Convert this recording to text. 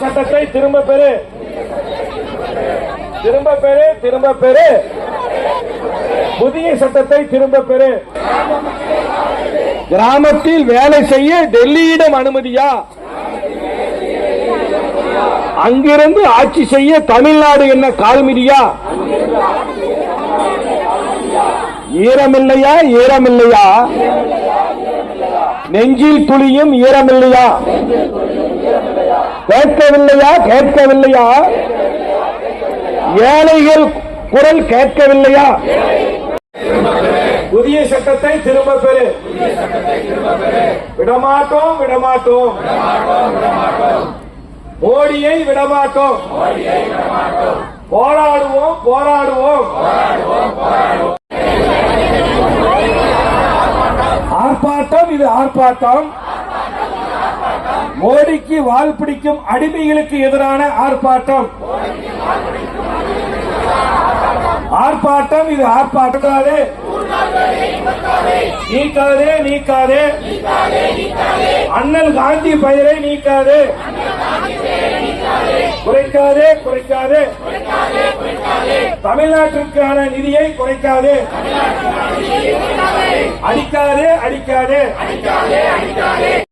சட்டத்தை திரும்ப பெறு, திரும்ப பெறு, திரும்ப பெறு. புதிய சட்டத்தை திரும்ப பெறு. கிராமத்தில் வேலை செய்ய டெல்லியிடம் அனுமதியா? அங்கிருந்து ஆட்சி செய்ய தமிழ்நாடு என்ன கால்மிதியா? ஈரமில்லையா? ஈரமில்லையா? நெஞ்சில் துளியும் ஈரமில்லையா? கேட்கவில்லையா? கேட்கவில்லையா? ஏழைகள் குரல் கேட்கவில்லையா? புதிய சட்டத்தை திரும்ப பெறு. விடமாட்டோம், விடமாட்டோம். மோடியை விடமாட்டோம். போராடுவோம், போராடுவோம். ஆர்ப்பாட்டம், இது ஆர்ப்பாட்டம். மோடிக்கு வால் பிடிக்கும் அடிமைகளுக்கு எதிரான ஆர்ப்பாட்டம். ஆர்ப்பாட்டம், இது ஆர்ப்பாட்டம். நீக்காதே, நீக்காதே. அண்ணல் காந்தி பெயரை நீக்காதே. குறைக்காதே, குறைக்காதே. தமிழ்நாட்டிற்கான நிதியை குறைக்காதே. அடிக்காதே, அடிக்காதே.